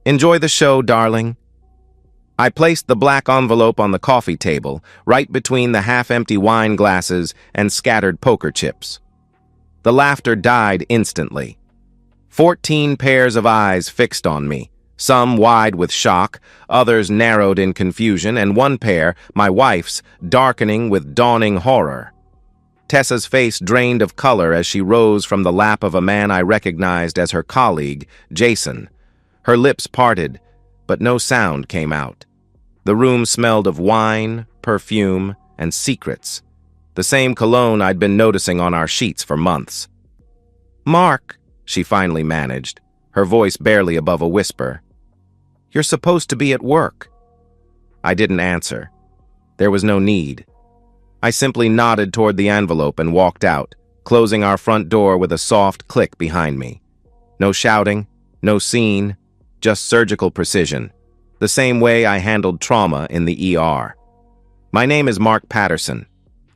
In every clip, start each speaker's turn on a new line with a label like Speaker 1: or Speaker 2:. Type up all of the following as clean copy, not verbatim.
Speaker 1: Enjoy the show, darling. I placed the black envelope on the coffee table, right between the half-empty wine glasses and scattered poker chips. The laughter died instantly. 14 pairs of eyes fixed on me, some wide with shock, others narrowed in confusion, and one pair, my wife's, darkening with dawning horror. Tessa's face drained of color as she rose from the lap of a man I recognized as her colleague, Jason. Her lips parted, but no sound came out. The room smelled of wine, perfume, and secrets, the same cologne I'd been noticing on our sheets for months. "Mark," she finally managed, her voice barely above a whisper. "You're supposed to be at work." I didn't answer. There was no need. I simply nodded toward the envelope and walked out, closing our front door with a soft click behind me. No shouting, no scene, just surgical precision, the same way I handled trauma in the ER. My name is Mark Patterson.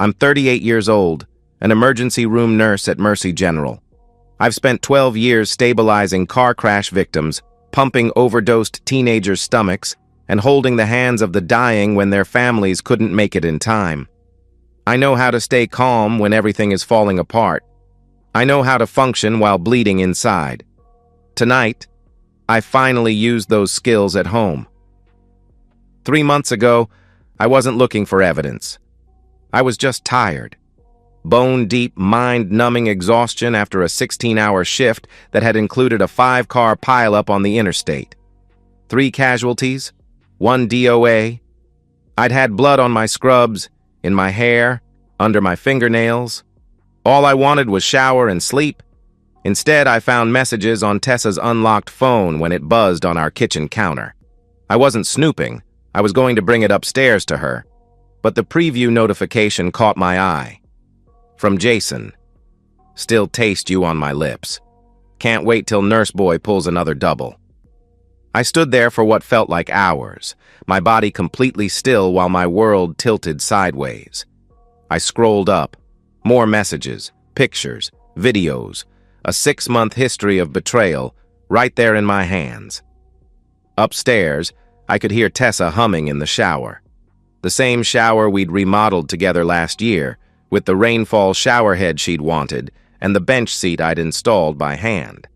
Speaker 1: I'm 38 years old, an emergency room nurse at Mercy General. I've spent 12 years stabilizing car crash victims, pumping overdosed teenagers' stomachs, and holding the hands of the dying when their families couldn't make it in time. I know how to stay calm when everything is falling apart. I know how to function while bleeding inside. Tonight, I finally used those skills at home. 3 months ago, I wasn't looking for evidence. I was just tired. Bone-deep, mind-numbing exhaustion after a 16-hour shift that had included a 5-car pileup on the interstate. 3 casualties, 1 DOA. I'd had blood on my scrubs, in my hair, under my fingernails. All I wanted was shower and sleep. Instead, I found messages on Tessa's unlocked phone when it buzzed on our kitchen counter. I wasn't snooping. I was going to bring it upstairs to her. But the preview notification caught my eye. From Jason. "Still taste you on my lips. Can't wait till Nurse Boy pulls another double." I stood there for what felt like hours, my body completely still while my world tilted sideways. I scrolled up. More messages, pictures, videos, a 6-month history of betrayal, right there in my hands. Upstairs, I could hear Tessa humming in the shower. The same shower we'd remodeled together last year, with the rainfall showerhead she'd wanted and the bench seat I'd installed by hand.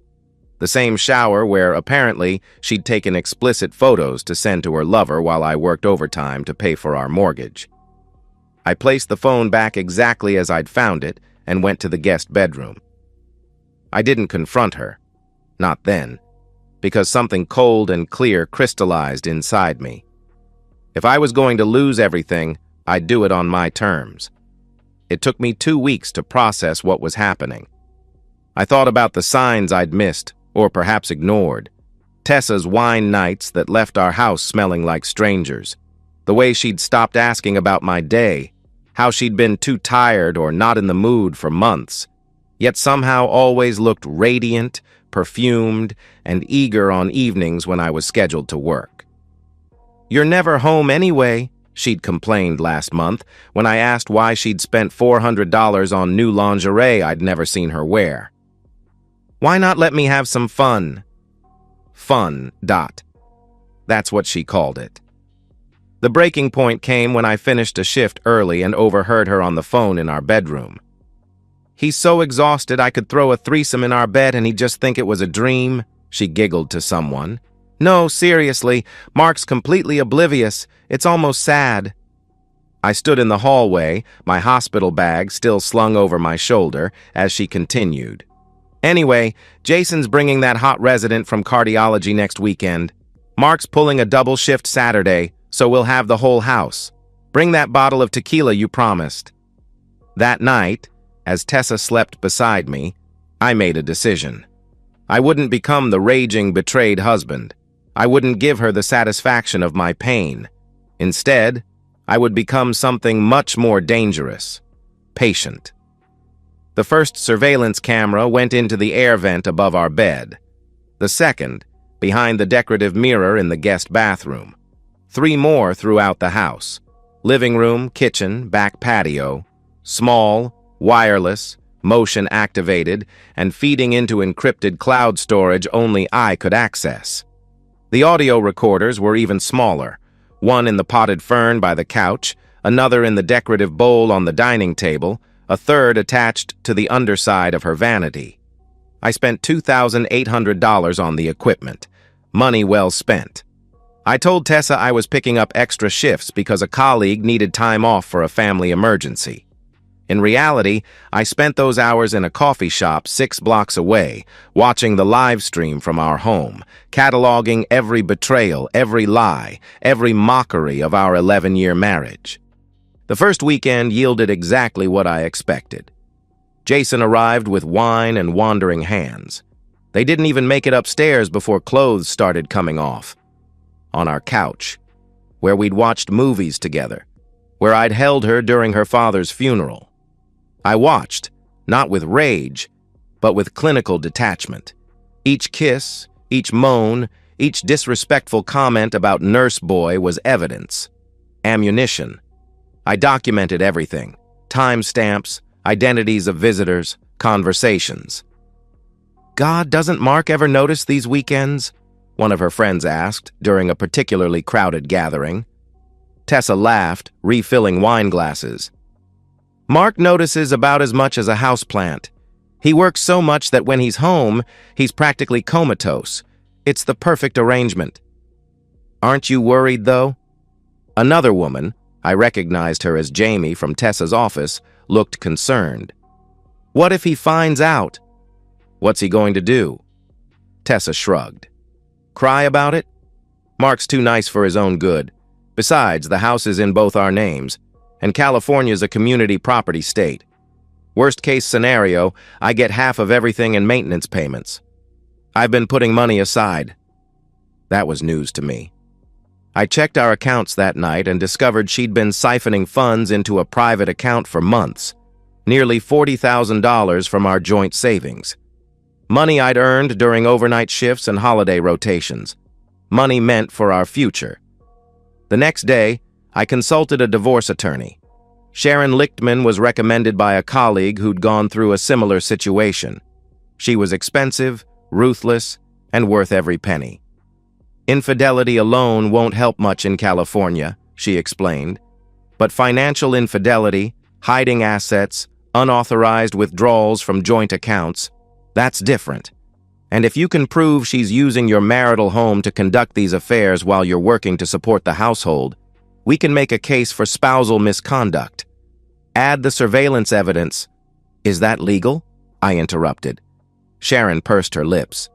Speaker 1: The same shower where, apparently, she'd taken explicit photos to send to her lover while I worked overtime to pay for our mortgage. I placed the phone back exactly as I'd found it and went to the guest bedroom. I didn't confront her. Not then. Because something cold and clear crystallized inside me. If I was going to lose everything, I'd do it on my terms. It took me 2 weeks to process what was happening. I thought about the signs I'd missed, or perhaps ignored. Tessa's wine nights that left our house smelling like strangers. The way she'd stopped asking about my day. How she'd been too tired or not in the mood for months. Yet somehow always looked radiant, perfumed, and eager on evenings when I was scheduled to work. "You're never home anyway," she'd complained last month when I asked why she'd spent $400 on new lingerie I'd never seen her wear. "Why not let me have some fun?" Fun, dot. That's what she called it. The breaking point came when I finished a shift early and overheard her on the phone in our bedroom. "He's so exhausted I could throw a threesome in our bed and he'd just think it was a dream," she giggled to someone. "No, seriously, Mark's completely oblivious. It's almost sad." I stood in the hallway, my hospital bag still slung over my shoulder, as she continued. "Anyway, Jason's bringing that hot resident from cardiology next weekend. Mark's pulling a double shift Saturday, so we'll have the whole house. Bring that bottle of tequila you promised." That night, as Tessa slept beside me, I made a decision. I wouldn't become the raging, betrayed husband. I wouldn't give her the satisfaction of my pain. Instead, I would become something much more dangerous. Patient. The first surveillance camera went into the air vent above our bed. The second, behind the decorative mirror in the guest bathroom. 3 more throughout the house. Living room, kitchen, back patio. Small, wireless, motion-activated, and feeding into encrypted cloud storage only I could access. The audio recorders were even smaller, one in the potted fern by the couch, another in the decorative bowl on the dining table, a third attached to the underside of her vanity. I spent $2,800 on the equipment. Money well spent. I told Tessa I was picking up extra shifts because a colleague needed time off for a family emergency. In reality, I spent those hours in a coffee shop 6 blocks away, watching the live stream from our home, cataloging every betrayal, every lie, every mockery of our 11-year marriage. The first weekend yielded exactly what I expected. Jason arrived with wine and wandering hands. They didn't even make it upstairs before clothes started coming off. On our couch, where we'd watched movies together, where I'd held her during her father's funeral. I watched, not with rage, but with clinical detachment. Each kiss, each moan, each disrespectful comment about nurse boy was evidence. Ammunition. I documented everything. Timestamps, identities of visitors, conversations. "God, doesn't Mark ever notice these weekends?" one of her friends asked during a particularly crowded gathering. Tessa laughed, refilling wine glasses. "Mark notices about as much as a houseplant. He works so much that when he's home, he's practically comatose. It's the perfect arrangement." "Aren't you worried, though?" Another woman, I recognized her as Jamie from Tessa's office, looked concerned. "What if he finds out?" "What's he going to do?" Tessa shrugged. "Cry about it? Mark's too nice for his own good. Besides, the house is in both our names, and California's a community property state. Worst case scenario, I get half of everything in maintenance payments. I've been putting money aside." That was news to me. I checked our accounts that night and discovered she'd been siphoning funds into a private account for months, nearly $40,000 from our joint savings. Money I'd earned during overnight shifts and holiday rotations. Money meant for our future. The next day, I consulted a divorce attorney. Sharon Lichtman was recommended by a colleague who'd gone through a similar situation. She was expensive, ruthless, and worth every penny. "Infidelity alone won't help much in California," she explained. "But financial infidelity, hiding assets, unauthorized withdrawals from joint accounts, that's different. And if you can prove she's using your marital home to conduct these affairs while you're working to support the household, we can make a case for spousal misconduct. Add the surveillance evidence." "Is that legal?" I interrupted. Sharon pursed her lips.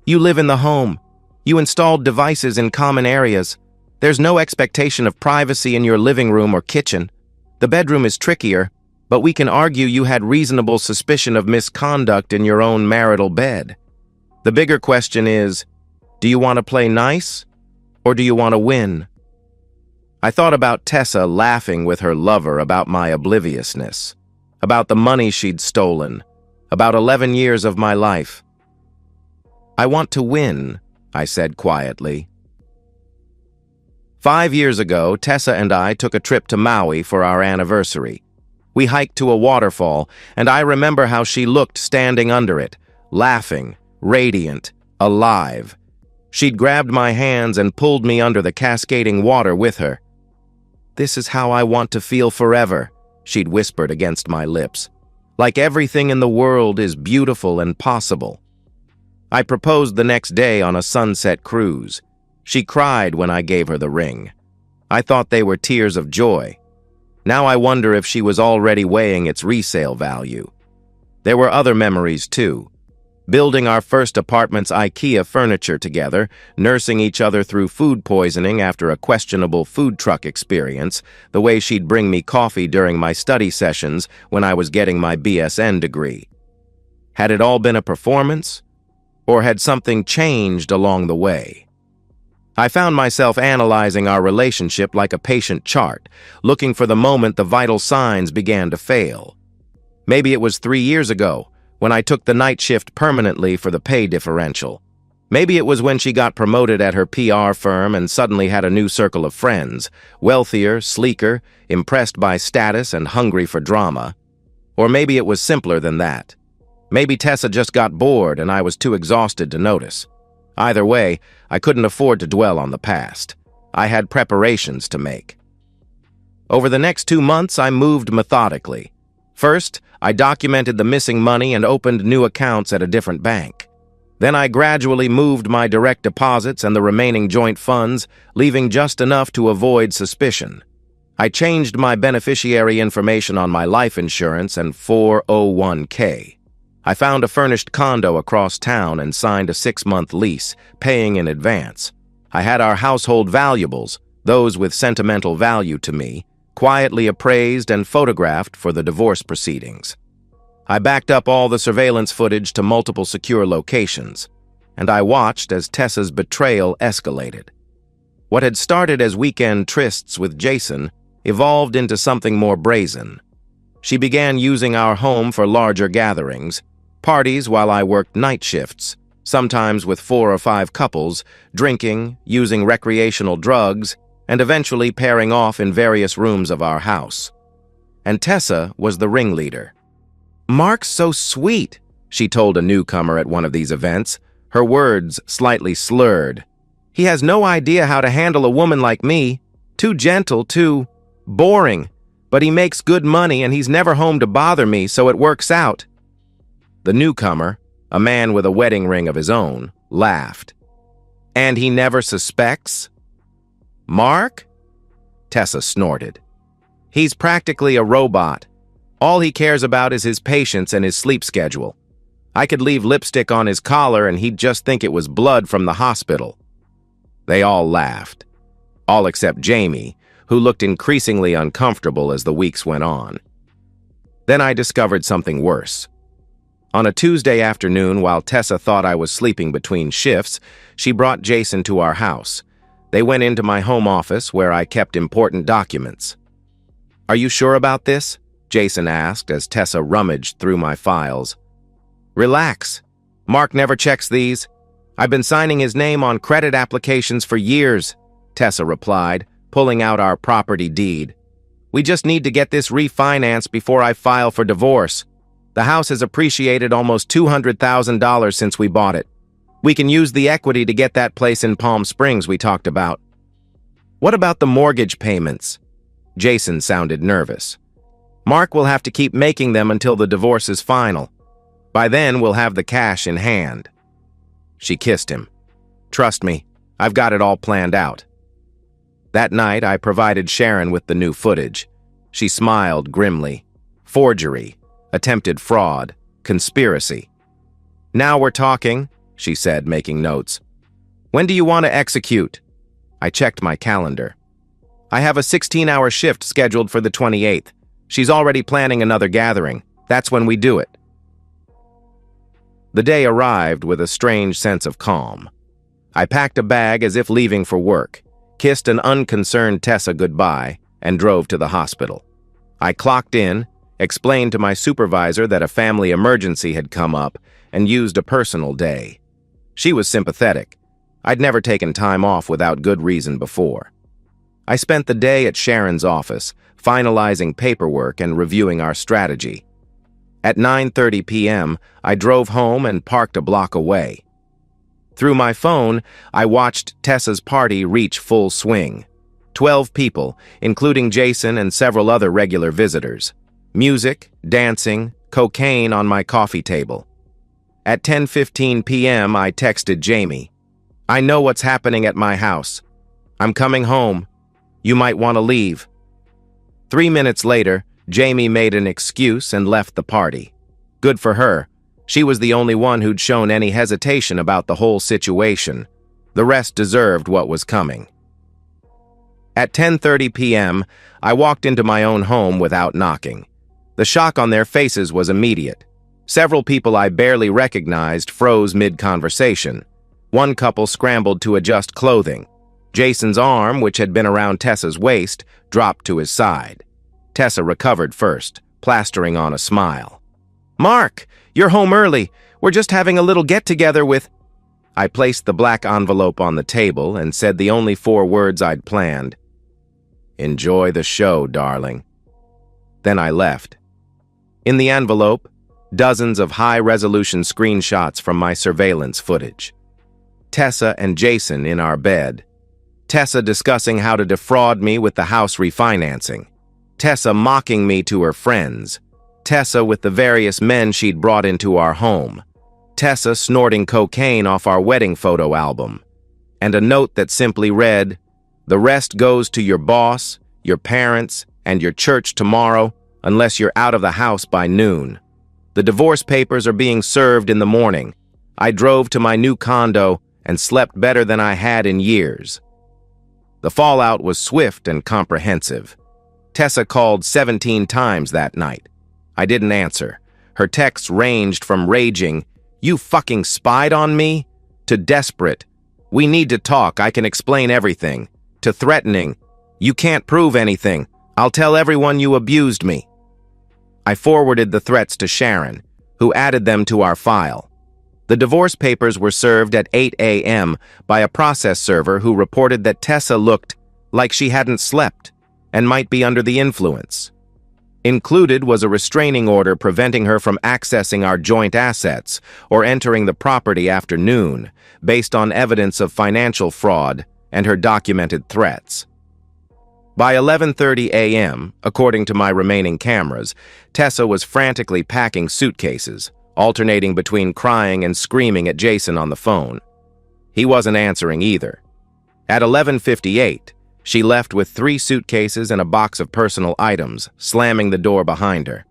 Speaker 1: "You live in the home. You installed devices in common areas. There's no expectation of privacy in your living room or kitchen. The bedroom is trickier, but we can argue you had reasonable suspicion of misconduct in your own marital bed. The bigger question is, do you want to play nice, or do you want to win?" I thought about Tessa laughing with her lover about my obliviousness, about the money she'd stolen, about 11 years of my life. "I want to win," I said quietly. 5 years ago, Tessa and I took a trip to Maui for our anniversary. We hiked to a waterfall, and I remember how she looked standing under it, laughing, radiant, alive. She'd grabbed my hands and pulled me under the cascading water with her. "This is how I want to feel forever," she'd whispered against my lips. "Like everything in the world is beautiful and possible." I proposed the next day on a sunset cruise. She cried when I gave her the ring. I thought they were tears of joy. Now I wonder if she was already weighing its resale value. There were other memories, too. Building our first apartment's IKEA furniture together, nursing each other through food poisoning after a questionable food truck experience, the way she'd bring me coffee during my study sessions when I was getting my BSN degree. Had it all been a performance? Or had something changed along the way? I found myself analyzing our relationship like a patient chart, looking for the moment the vital signs began to fail. Maybe it was 3 years ago, when I took the night shift permanently for the pay differential. Maybe it was when she got promoted at her PR firm and suddenly had a new circle of friends, wealthier, sleeker, impressed by status and hungry for drama. Or maybe it was simpler than that. Maybe Tessa just got bored and I was too exhausted to notice. Either way, I couldn't afford to dwell on the past. I had preparations to make. Over the next 2 months, I moved methodically. First, I documented the missing money and opened new accounts at a different bank. Then I gradually moved my direct deposits and the remaining joint funds, leaving just enough to avoid suspicion. I changed my beneficiary information on my life insurance and 401k. I found a furnished condo across town and signed a 6-month lease, paying in advance. I had our household valuables, those with sentimental value to me, quietly appraised and photographed for the divorce proceedings. I backed up all the surveillance footage to multiple secure locations, and I watched as Tessa's betrayal escalated. What had started as weekend trysts with Jason evolved into something more brazen. She began using our home for larger gatherings, parties while I worked night shifts, sometimes with 4 or 5 couples, drinking, using recreational drugs, and eventually pairing off in various rooms of our house. And Tessa was the ringleader. "Mark's so sweet," she told a newcomer at one of these events, her words slightly slurred. "He has no idea how to handle a woman like me. Too gentle, too boring. But he makes good money and he's never home to bother me, so it works out." The newcomer, a man with a wedding ring of his own, laughed. "And he never suspects?" "Mark?" Tessa snorted. "He's practically a robot. All he cares about is his patients and his sleep schedule. I could leave lipstick on his collar and he'd just think it was blood from the hospital." They all laughed, all except Jamie, who looked increasingly uncomfortable as the weeks went on. Then I discovered something worse. On a Tuesday afternoon, while Tessa thought I was sleeping between shifts, she brought Jason to our house. They went into my home office where I kept important documents. "Are you sure about this?" Jason asked as Tessa rummaged through my files. "Relax. Mark never checks these. I've been signing his name on credit applications for years," Tessa replied, pulling out our property deed. "We just need to get this refinanced before I file for divorce. The house has appreciated almost $200,000 since we bought it. We can use the equity to get that place in Palm Springs we talked about." "What about the mortgage payments?" Jason sounded nervous. "Mark will have to keep making them until the divorce is final. By then, we'll have the cash in hand." She kissed him. "Trust me, I've got it all planned out." That night, I provided Sharon with the new footage. She smiled grimly. Forgery, attempted fraud, conspiracy. "Now we're talking," she said, making notes. "When do you want to execute?" I checked my calendar. "I have a 16-hour shift scheduled for the 28th. She's already planning another gathering. That's when we do it." The day arrived with a strange sense of calm. I packed a bag as if leaving for work, kissed an unconcerned Tessa goodbye, and drove to the hospital. I clocked in, explained to my supervisor that a family emergency had come up, and used a personal day. She was sympathetic. I'd never taken time off without good reason before. I spent the day at Sharon's office, finalizing paperwork and reviewing our strategy. At 9:30 p.m., I drove home and parked a block away. Through my phone, I watched Tessa's party reach full swing. 12 people, including Jason and several other regular visitors. Music, dancing, cocaine on my coffee table. At 10:15 p.m., I texted Jamie. "I know what's happening at my house. I'm coming home. You might want to leave." 3 minutes later, Jamie made an excuse and left the party. Good for her. She was the only one who'd shown any hesitation about the whole situation. The rest deserved what was coming. At 10:30 p.m., I walked into my own home without knocking. The shock on their faces was immediate. Several people I barely recognized froze mid-conversation. One couple scrambled to adjust clothing. Jason's arm, which had been around Tessa's waist, dropped to his side. Tessa recovered first, plastering on a smile. "Mark, you're home early. We're just having a little get-together with—" I placed the black envelope on the table and said the only 4 words I'd planned. "Enjoy the show, darling." Then I left. In the envelope, dozens of high-resolution screenshots from my surveillance footage. Tessa and Jason in our bed. Tessa discussing how to defraud me with the house refinancing. Tessa mocking me to her friends. Tessa with the various men she'd brought into our home. Tessa snorting cocaine off our wedding photo album. And a note that simply read, "The rest goes to your boss, your parents, and your church tomorrow, unless you're out of the house by noon. The divorce papers are being served in the morning. I drove to my new condo and slept better than I had in years." The fallout was swift and comprehensive. Tessa called 17 times that night. I didn't answer. Her texts ranged from raging, "You fucking spied on me?" to desperate, "We need to talk, I can explain everything," to threatening, "You can't prove anything, I'll tell everyone you abused me." I forwarded the threats to Sharon, who added them to our file. The divorce papers were served at 8 a.m. by a process server who reported that Tessa looked like she hadn't slept and might be under the influence. Included was a restraining order preventing her from accessing our joint assets or entering the property after noon, based on evidence of financial fraud and her documented threats. By 11:30 a.m., according to my remaining cameras, Tessa was frantically packing suitcases, alternating between crying and screaming at Jason on the phone. He wasn't answering either. At 11:58, she left with 3 suitcases and a box of personal items, slamming the door behind her.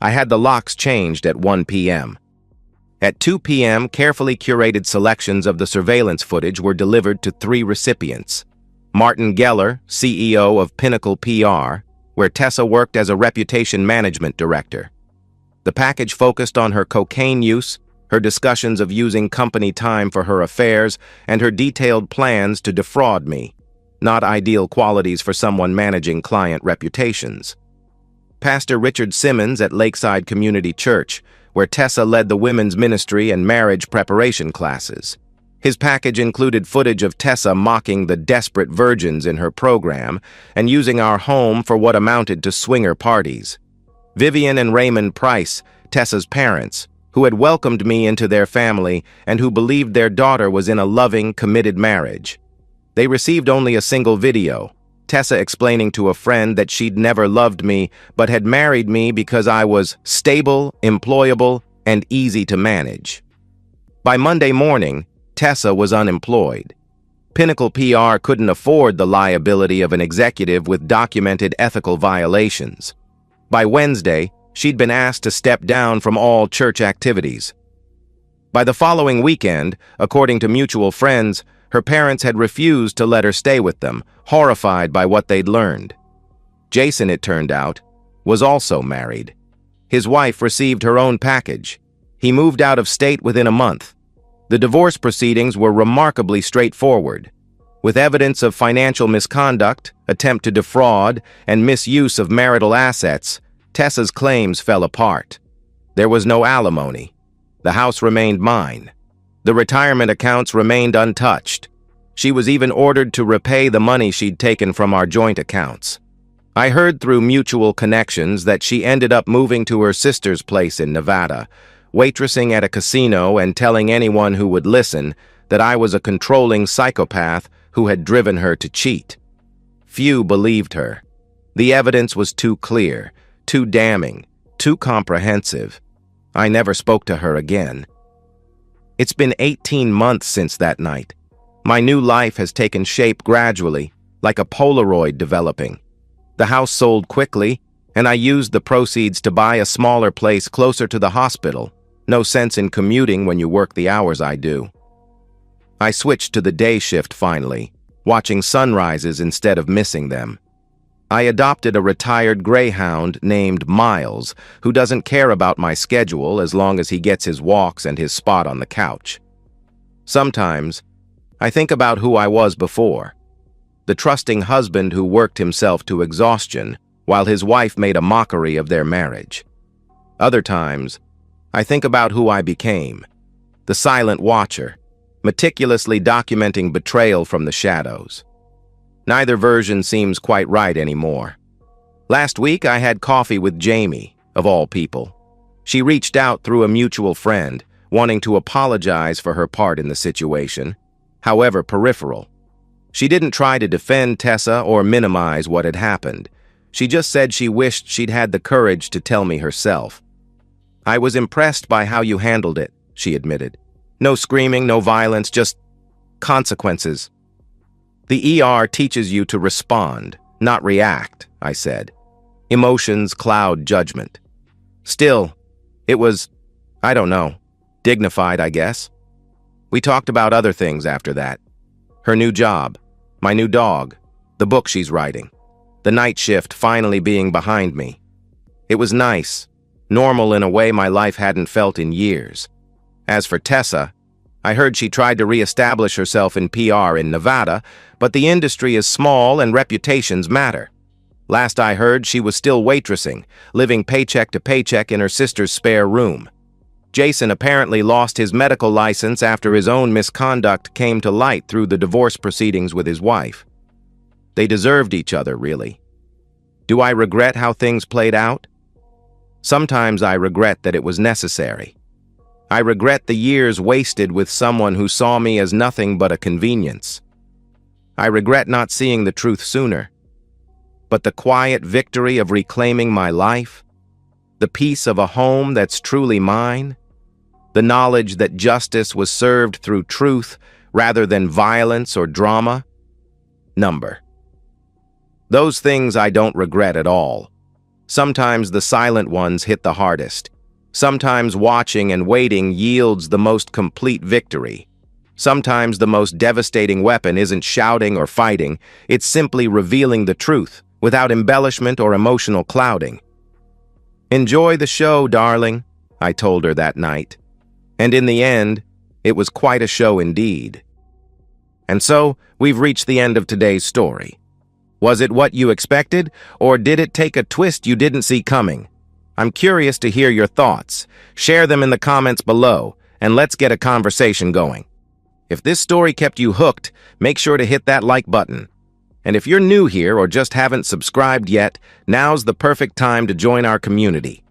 Speaker 1: I had the locks changed at 1 p.m. At 2 p.m., carefully curated selections of the surveillance footage were delivered to 3 recipients. Martin Geller, CEO of Pinnacle PR, where Tessa worked as a reputation management director. The package focused on her cocaine use, her discussions of using company time for her affairs, and her detailed plans to defraud me. Not ideal qualities for someone managing client reputations. Pastor Richard Simmons at Lakeside Community Church, where Tessa led the women's ministry and marriage preparation classes. His package included footage of Tessa mocking the desperate virgins in her program and using our home for what amounted to swinger parties. Vivian and Raymond Price, Tessa's parents, who had welcomed me into their family and who believed their daughter was in a loving, committed marriage. They received only a single video, Tessa explaining to a friend that she'd never loved me but had married me because I was stable, employable, and easy to manage. By Monday morning, Tessa was unemployed. Pinnacle PR couldn't afford the liability of an executive with documented ethical violations. By Wednesday, she'd been asked to step down from all church activities. By the following weekend, according to mutual friends, her parents had refused to let her stay with them, horrified by what they'd learned. Jason, it turned out, was also married. His wife received her own package. He moved out of state within a month. The divorce proceedings were remarkably straightforward. With evidence of financial misconduct, attempt to defraud, and misuse of marital assets, Tessa's claims fell apart. There was no alimony. The house remained mine. The retirement accounts remained untouched. She was even ordered to repay the money she'd taken from our joint accounts. I heard through mutual connections that she ended up moving to her sister's place in Nevada, waitressing at a casino and telling anyone who would listen that I was a controlling psychopath who had driven her to cheat. Few believed her. The evidence was too clear, too damning, too comprehensive. I never spoke to her again. It's been 18 months since that night. My new life has taken shape gradually, like a Polaroid developing. The house sold quickly, and I used the proceeds to buy a smaller place closer to the hospital. No sense in commuting when you work the hours I do. I switched to the day shift finally, watching sunrises instead of missing them. I adopted a retired greyhound named Miles, who doesn't care about my schedule as long as he gets his walks and his spot on the couch. Sometimes, I think about who I was before. The trusting husband who worked himself to exhaustion while his wife made a mockery of their marriage. Other times, I think about who I became. The silent watcher, meticulously documenting betrayal from the shadows. Neither version seems quite right anymore. Last week, I had coffee with Jamie, of all people. She reached out through a mutual friend, wanting to apologize for her part in the situation. however peripheral. She didn't try to defend Tessa or minimize what had happened. She just said she wished she'd had the courage to tell me herself. "I was impressed by how you handled it," she admitted. "No screaming, no violence, just consequences." "The ER teaches you to respond, not react," I said. "Emotions cloud judgment." Still, it was, I don't know, dignified, I guess. We talked about other things after that. Her new job, my new dog, the book she's writing, the night shift finally being behind me. It was nice, normal in a way my life hadn't felt in years. As for Tessa, I heard she tried to re-establish herself in PR in Nevada, but the industry is small and reputations matter. Last I heard, she was still waitressing, living paycheck to paycheck in her sister's spare room. Jason apparently lost his medical license after his own misconduct came to light through the divorce proceedings with his wife. They deserved each other, really. Do I regret how things played out? Sometimes I regret that it was necessary. I regret the years wasted with someone who saw me as nothing but a convenience. I regret not seeing the truth sooner. But the quiet victory of reclaiming my life, the peace of a home that's truly mine, the knowledge that justice was served through truth rather than violence or drama, number. Those things I don't regret at all. Sometimes the silent ones hit the hardest. Sometimes watching and waiting yields the most complete victory. Sometimes the most devastating weapon isn't shouting or fighting, it's simply revealing the truth without embellishment or emotional clouding. "Enjoy the show, darling," I told her that night. And in the end, it was quite a show indeed. And so, we've reached the end of today's story. Was it what you expected, or did it take a twist you didn't see coming? I'm curious to hear your thoughts. Share them in the comments below, and let's get a conversation going. If this story kept you hooked, make sure to hit that like button. And if you're new here or just haven't subscribed yet, now's the perfect time to join our community.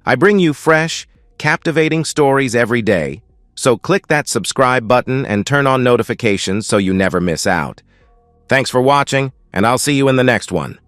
Speaker 1: I bring you fresh, captivating stories every day, so click that subscribe button and turn on notifications so you never miss out. Thanks for watching, and I'll see you in the next one.